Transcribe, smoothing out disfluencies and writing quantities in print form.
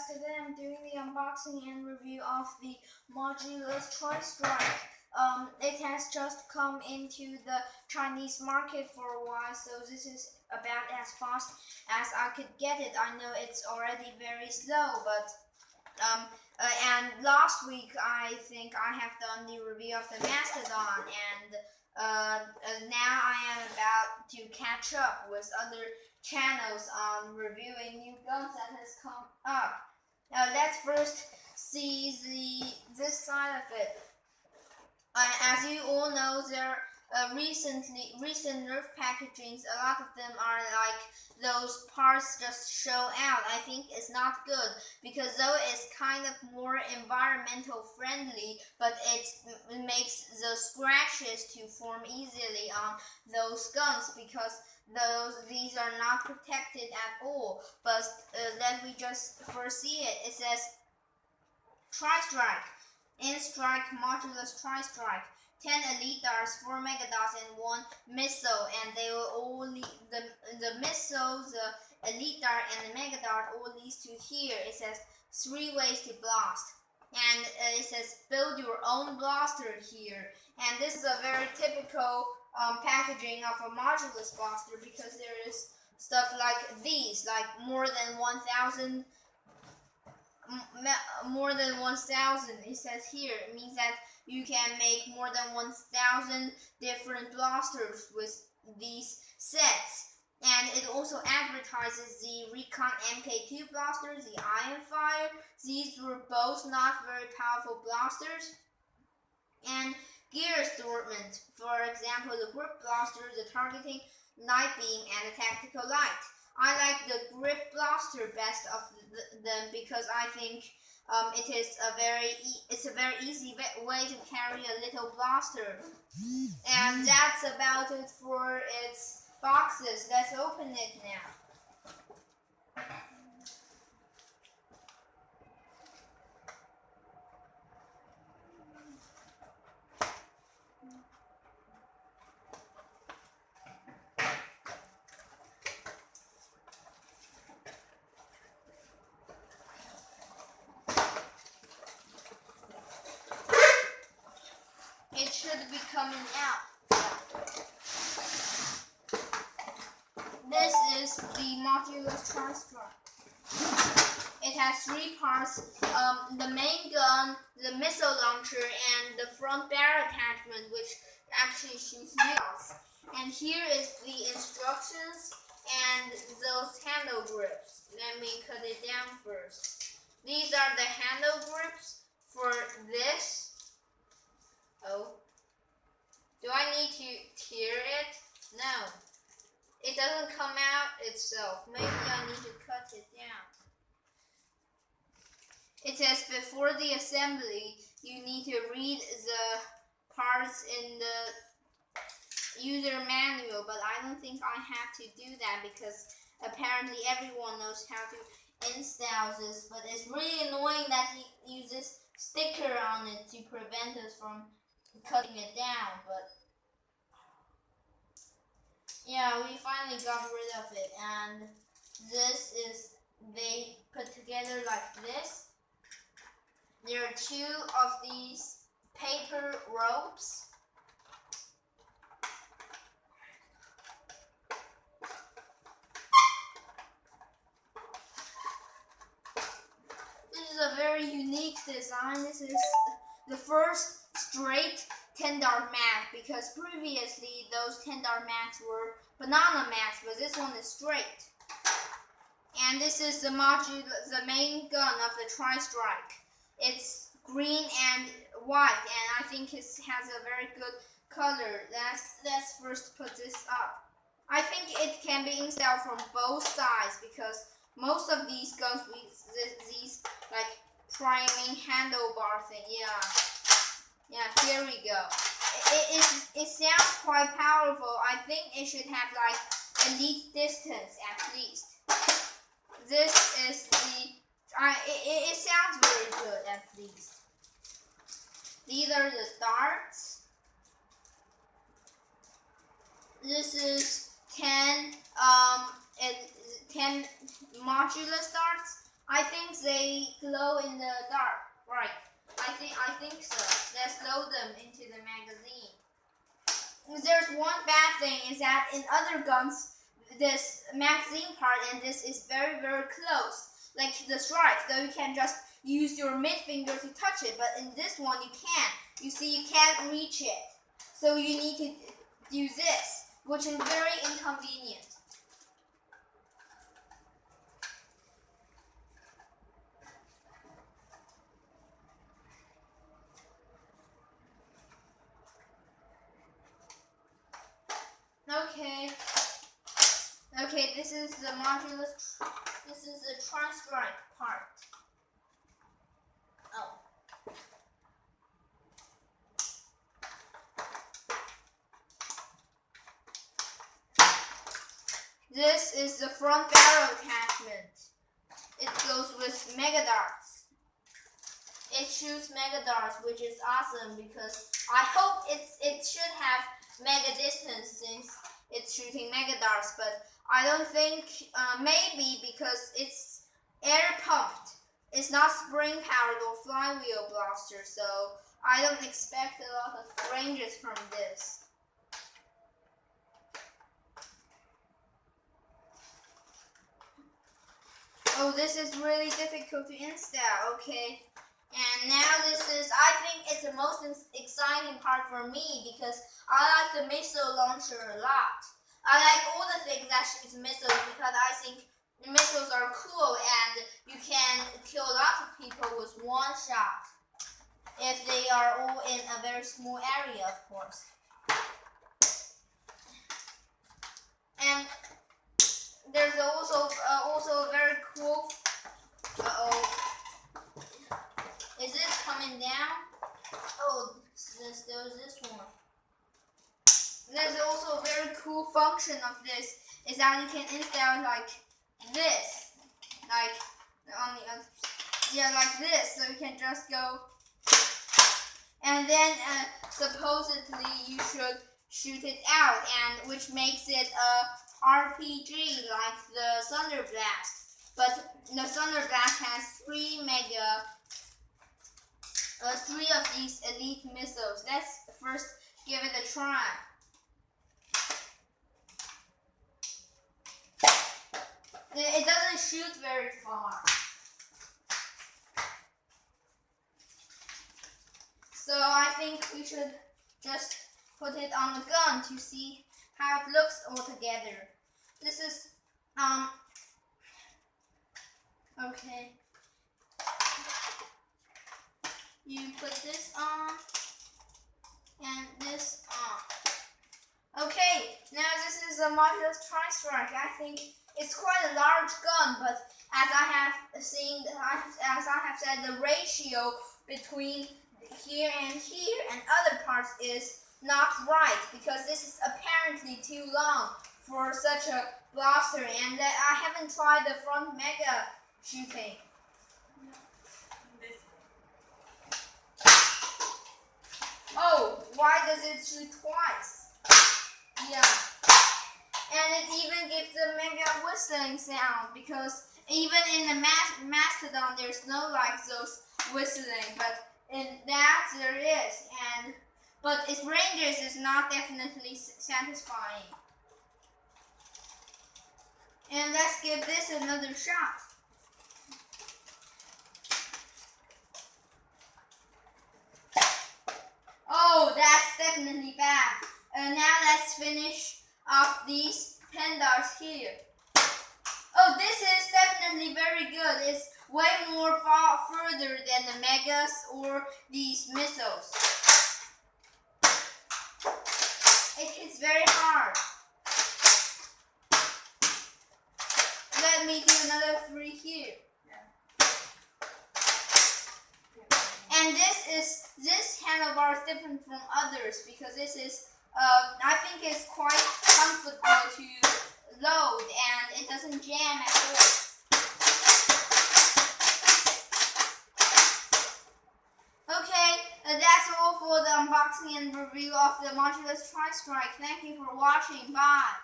guys, today I'm doing the unboxing and review of the Modulus Tri-Strike. It has just come into the Chinese market for a while, so this is about as fast as I could get it. I know it's already very slow, but and last week I think I have done the review of the Mastodon, and now I am about to catch up with other channels on reviewing new guns that has come up. Now let's first see this side of it. As you all know, there recent Nerf packagings, a lot of them are like those parts just show out. I think it's not good because though it's kind of more environmental friendly, but it makes the scratches to form easily on those guns because these are not protected at all. But let me just first see it. It says Tri-Strike. In-strike Modulus Tri-Strike. 10 elite darts, 4 mega darts, and 1 missile, and they will all lead, the missiles, the elite dart, and the mega dart all leads to here. It says 3 ways to blast, and it says build your own blaster here. And this is a very typical packaging of a Modulus blaster because there is stuff like these, like more than 1,000. It says here. It means that you can make more than 1,000 different blasters with these sets. And it also advertises the Recon MK2 blasters, the Iron Fire. These were both not very powerful blasters. And gear assortment. For example, the grip blaster, the targeting night beam, and the tactical light. I like the grip blaster best of them because I think it's a very easy way to carry a little blaster. And that's about it for its boxes. Let's open it now. It should be coming out. This is the Modulus Tri-Strike. It has 3 parts, the main gun, the missile launcher, and the front barrel attachment, which actually shoots missiles. And here is the instructions and those handle grips. Let me cut it down first. These are the handle grips for this. Oh, do I need to tear it? No, it doesn't come out itself. Maybe I need to cut it down. It says before the assembly, you need to read the parts in the user manual, but I don't think I have to do that because apparently everyone knows how to install this, but it's really annoying that he uses sticker on it to prevent us from cutting it down. But yeah, we finally got rid of it, and this is, they put together like this. There are 2 of these paper ropes. This is a very unique design. This is the first straight 10-dart mag, because previously those 10-dart mags were banana mags, but this one is straight. And this is the main gun of the Tri-Strike. It's green and white, and I think it has a very good color. Let's first put this up. I think it can be installed from both sides because most of these guns with these like priming handlebar thing. Yeah, here we go. It sounds quite powerful. I think it should have like elite distance at least. This is the it sounds very good at least. These are the darts. This is 10 10 Modulus darts. I think they glow in the dark, right? I think so. Let's load them into the magazine. There's one bad thing is that in other guns, this magazine part and this is very close. Like the stripe, though you can just use your mid finger to touch it, but in this one you can't. You see, you can't reach it. So you need to do this, which is very inconvenient. Okay, this is the Modulus, this is the tri-strike part. Oh. This is the front barrel attachment. It goes with mega darts. It shoots mega darts, which is awesome because I hope it should have mega distance since it's shooting mega darts, but I don't think, maybe because it's air pumped. It's not spring powered or flywheel blaster, so I don't expect a lot of ranges from this. Oh, this is really difficult to install, okay. And now this is, I think it's the most exciting part for me because I like the missile launcher a lot. I like all the things that shoots missiles because I think missiles are cool and you can kill lots of people with one shot. If they are all in a very small area, of course. And there's also a very cool, is it coming down? Oh, there's this one. There's also a very cool function of this is that you can install like this, like on the other, yeah, like this. So you can just go, and then supposedly you should shoot it out, and which makes it a RPG like the Thunder Blast. But the Thunder Blast has three of these elite missiles. Let's first give it a try. It doesn't shoot very far. So I think we should just put it on the gun to see how it looks all together. This is, okay. You put this on and this on. Okay, now this is a Modulus tri-strike. I think it's quite a large gun, but as I have said, the ratio between here and other parts is not right because this is apparently too long for such a blaster, and I haven't tried the front mega shooting. Oh, why does it shoot twice? Yeah. And it even gives a mega whistling sound because even in the Mastodon there's no like those whistling, but in that there is, but its ranges is not definitely satisfying. And let's give this another shot. Oh, that's definitely bad. Now let's finish off these 10 darts here. Oh, this is definitely very good. It's way more further than the megas or these missiles. It hits very hard. Let me do another 3 here. And this handlebar is different from others because this is I think it's quite comfortable to load and it doesn't jam at all. Okay, that's all for the unboxing and review of the Modulus tri-strike. Thank you for watching. Bye.